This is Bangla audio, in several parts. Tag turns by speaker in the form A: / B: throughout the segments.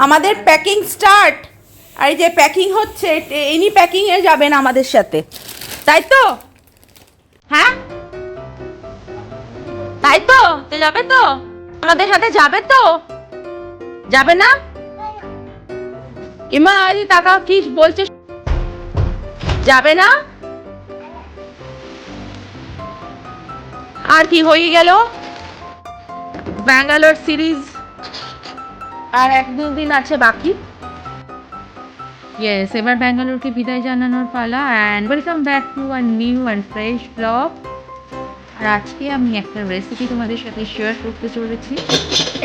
A: আমাদের প্যাকিং স্টার্ট। আর এই যে প্যাকিং হচ্ছে, ইনি প্যাকিংয়ে যাবেন আমাদের সাথে, তাই তো? হ্যাঁ, তাই তো? তো যাবে তো, আমাদের সাথে যাবে তো? যাবে না? ইমা আজ টাকা কি বলছে, যাবে না? আর কি হয়ে গেল ব্যাঙ্গালোর সিরিজ, আর 1-2 দিন আছে বাকি। ইয়েস, এবার ব্যাঙ্গালোরকে বিদায় জানানোর পালা। And welcome back to a new and fresh blog. আর আজকে আমি একটা রেসিপি তোমাদের সাথে শেয়ার করতে চলেছি।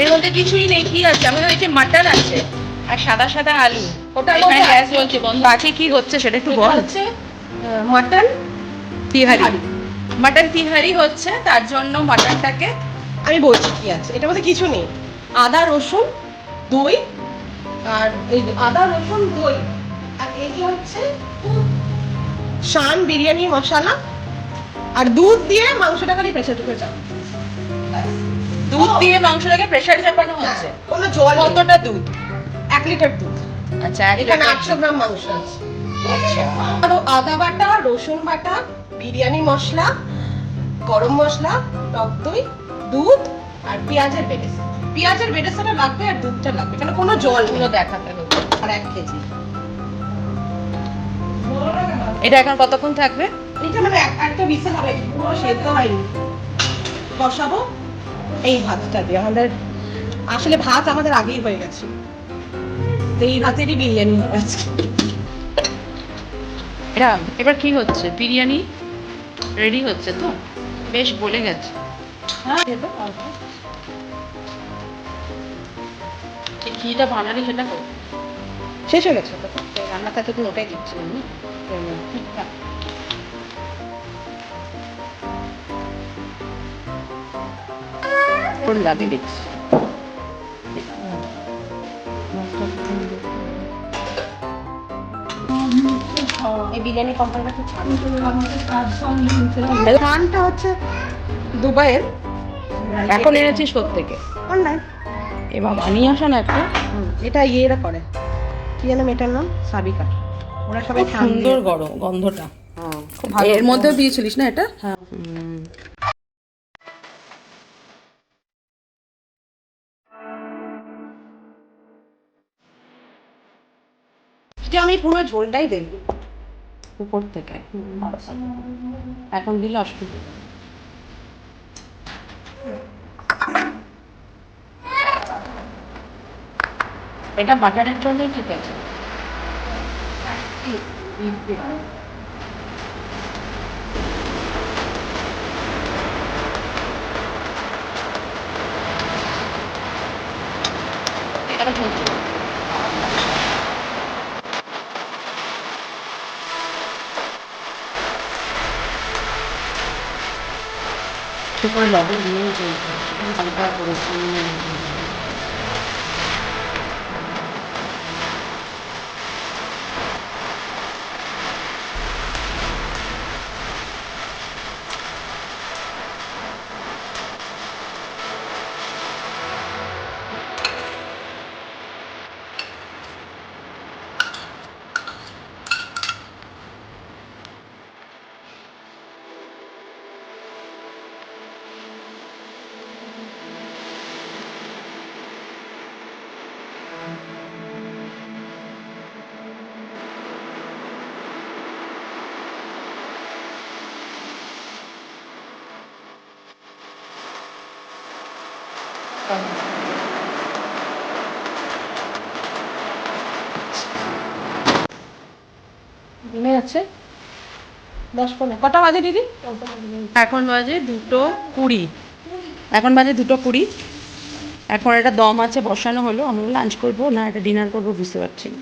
A: এর মধ্যে কিছুই নেই, কি আছে আমাদের, এই যে মাটন আছে আর সাদা সাদা আলু। ওটা গ্যাস চলছে বন্ধ আছে, কি হচ্ছে সেটা একটু বল। হচ্ছে মাটন তিহারি, মাটন তিহারি হচ্ছে, তার জন্য মাটনটাকে
B: আমি বলছি কি আছে এটার মধ্যে। কিছু নেই, আদা রসুন দই, আর এই আদা রসুন দই, আর এই যে হচ্ছে শান বিরিয়ানি মশলা, আর দুধ দিয়ে মাংসটা খালি প্রেসার কুকারে চাপানো।
A: দুধ দিয়ে মাংসটাকে প্রেসারে চাপানো হচ্ছে।
B: কোনো জল নেই।
A: কতটা দুধ?
B: 1 লিটার দুধ।
A: আচ্ছা,
B: এখানে 800 গ্রাম মাংস আছে। আচ্ছা, আদা বাটা, রসুন বাটা, বিরিয়ানি মশলা, গরম মশলা, টক দই, দুধ আর পেঁয়াজের বেরেস্তা। পেঁয়াজের বেরেস্তাটা লাগবে আর দুধটা লাগবে, এখানে কোনো জল নেই।
A: দেখাতে হবে।
B: আর 1 কেজি।
A: এটা এখন কতক্ষণ থাকবে?
B: এটা মানে একটা বিসেল হবে, পুরো সেদ্ধ হয়নি। বসাবো এই ভাতটা দিয়ে। আসলে ভাত আমাদের আগেই হয়ে গেছে, তো এই ভাতেরই বিরিয়ানি হবে আজকে।
A: এটা এবার কি হচ্ছে, বিরিয়ানি রেডি হচ্ছে তো? বেশ বলে গেছে।
B: হ্যাঁ,
A: ঘিটা বানালি সেটা কর।
B: শেষ হয়ে গেছে তো, রান্নাটা তো ওটাই দিচ্ছি আমি।
A: লাগিয়ে দিচ্ছি।
B: এই বিরিয়ানি কোম্পানিটা খুব খানটা হচ্ছে দুবাইয়ের।
A: এখন এনেছিস কোত্থেকে?
B: অনলাইন।
A: এ বাবা, নিয়ে আসা না একটা।
B: এটা ইয়েরা করে, কি যেন মেয়েটার নাম, সাবিকা। ওরা সবাই
A: খুব সুন্দর গন্ধটা।
B: খুব ভালো।
A: এর মধ্যেও দিয়েছিলিস না এটা?
B: হ্যাঁ। এটা আমি পুরো ঝোলটাই দেব
A: উপর থেকে। এখন দিলে অসুবিধা। এটা বাটারের জন্য ঠিক আছে। এটা ঢুকছে।
B: করে লবণ দিয়ে হালকা করে।
A: ডিমে আছে
B: 10-15 কটা বাজে দিদি?
A: এখন বাজে 2:20। এখন বাজে 2:20। এখন এটা দম আছে, বসানো হলো। আমরা লাঞ্চ করবো না এটা ডিনার করবো বুঝতে পারছি না।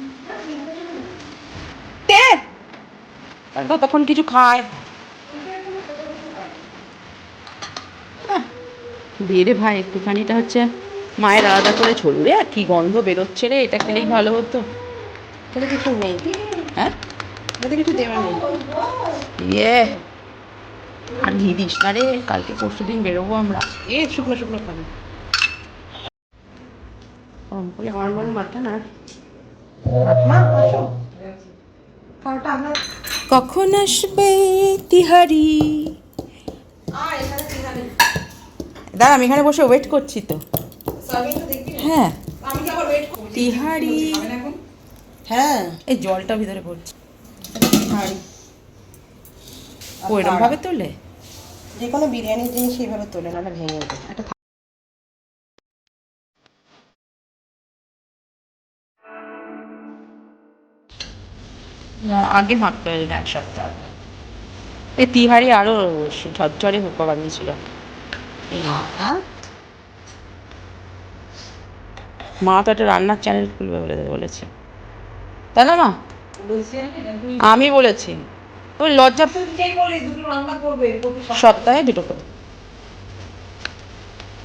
A: আর ততক্ষণ কিছু খায়। দিয়ে রে ভাই একটুখানি, এটা হচ্ছে মায়ের আলাদা করে ছড়বে। আর কি গন্ধ বেরোচ্ছে রে, এটা খেলেই ভালো হতো।
B: তাহলে কিছু নেই,
A: হ্যাঁ,
B: তাহলে কিছু দেওয়া নেই।
A: ইয়ে, আর ঘি দিস না রে, কালকে পরশু দিন বেরোবো আমরা।
B: শুকনো শুকনো খাবে।
A: ওই হরমোন মাটন আর
B: মা আসো খাওয়াটা আপনার
A: কখন আসবে তিহারি?
B: এখানে তিহারি
A: দাঁড়া, আমি এখানে বসে ওয়েট করছি তো।
B: সার্ভিংটা দেখবি না?
A: হ্যাঁ,
B: আমি কি আবার ওয়েট করি?
A: তিহারি।
B: হ্যাঁ
A: এই জলটা ভিতরে পড়ছে।
B: তিহারি
A: ও এরকম ভাবে তোলে?
B: যে কোনো বিরিয়ানির জিনিস এইভাবে তোলে না ভেঙে যাবে একটা
A: না, আগে মাখতে হবে না, এক সপ্তাহ। এই তিহারি আরো ঝরঝরে হোক বানিয়েছিল। মা তো একটা রান্নার চ্যানেল খুলবে বলেছে, তাই না মা? আমি বলেছি তুমি লজ্জা, সপ্তাহে 2টো করে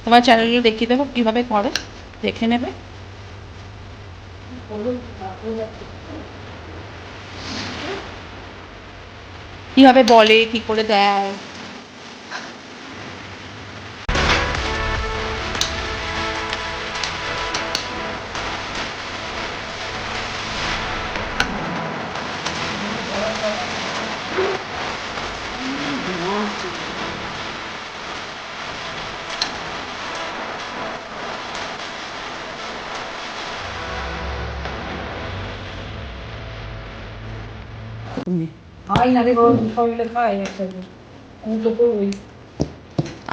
A: তোমার চ্যানেলে দেখিয়ে দেবো কিভাবে করে, দেখে নেবে। কিভাবে বলে, কি করে দেয়।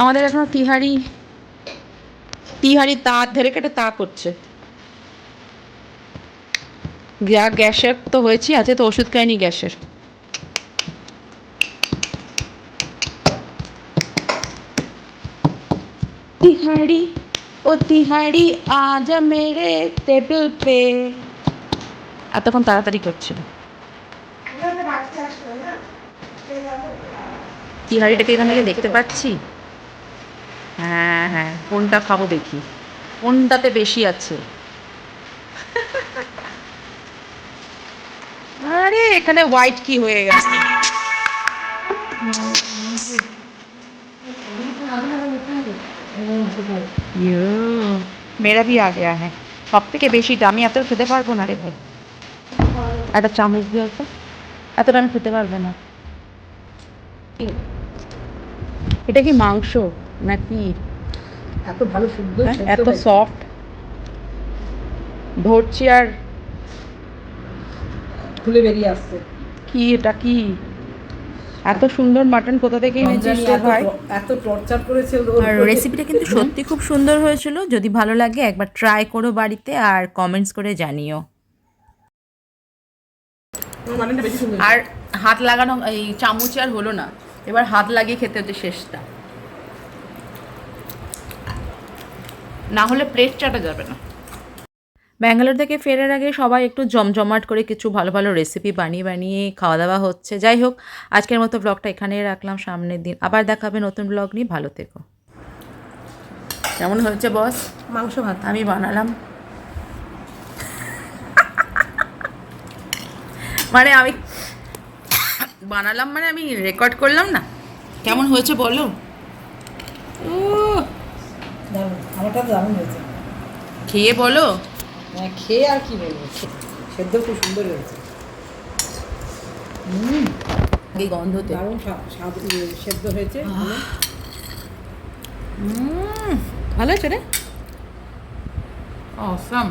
A: আমাদের এখনো তিহারি তাঁত ধরে কেটে তা করছে। গ্যাসের তো হয়েছি, আছে তো ওষুধ খাইনি গ্যাসের। तिहाड़ी ओ तिहाड़ी आजा मेरे टेबल पे। এতক্ষণ তাড়াতাড়ি করছিল। তিহাড়িটাকে এখান থেকে দেখতে পাচ্ছি। হ্যাঁ হ্যাঁ, কোনটা খাবো দেখি, কোনটাতে বেশি আছে। আরে এখানে হোয়াইট কি হয়ে গেছে। মেরা ভি আ গয়া হ্যাঁ। সব থেকে বেশি দামি, এত খেতে পারবো না রে ভাই। একটা চামচ দিয়ে তো, এতটা আমি খেতে পারবে না। এটা কি মাংস নাকি?
B: এত ভালো শুদ্ধ
A: এত সফট ধরছি আর
B: খুলে বেরিয়ে আসছে।
A: কি এটা কি এত সুন্দর মাটন কোথা থেকে এনেছিস রে ভাই?
B: এত টর্চার করেছে
C: আর রেসিপিটা কিন্তু সত্যি খুব সুন্দর হয়েছিল। যদি ভালো লাগে একবার ট্রাই করো বাড়িতে আর কমেন্টস করে জানিও। আর হাত লাগানো, এই চামচে আর হলো না, এবার হাত লাগিয়ে খেতে হচ্ছে শেষটা, না হলে প্লেট চাটা যাবে না। ব্যাঙ্গালোর থেকে ফেরার আগে সবাই একটু জমজমাট করে কিছু ভালো ভালো রেসিপি বানিয়ে বানিয়ে খাওয়া দাওয়া হচ্ছে। যাই হোক, আজকের মতো ব্লগটা এখানেই রাখলাম। সামনের দিন আবার দেখাবে নতুন ব্লগ নিয়ে। ভালো থেকো। কেমন হয়েছে বস?
B: মাংস ভাত
C: আমি বানালাম, মানে আমি বানালাম মানে আমি রেকর্ড করলাম না। কেমন হয়েছে বলো? ও
B: আমারটা দারুণ হয়েছে।
C: খেয়ে বলো।
B: হ্যাঁ খেয়ে আর কি বলবো, সেদ্ধ খুব সুন্দর হয়েছে।
C: এই গন্ধতে
B: দারুণ স্বাদ সেদ্ধ হয়েছে।
C: ভালো আছে রে, অসাম।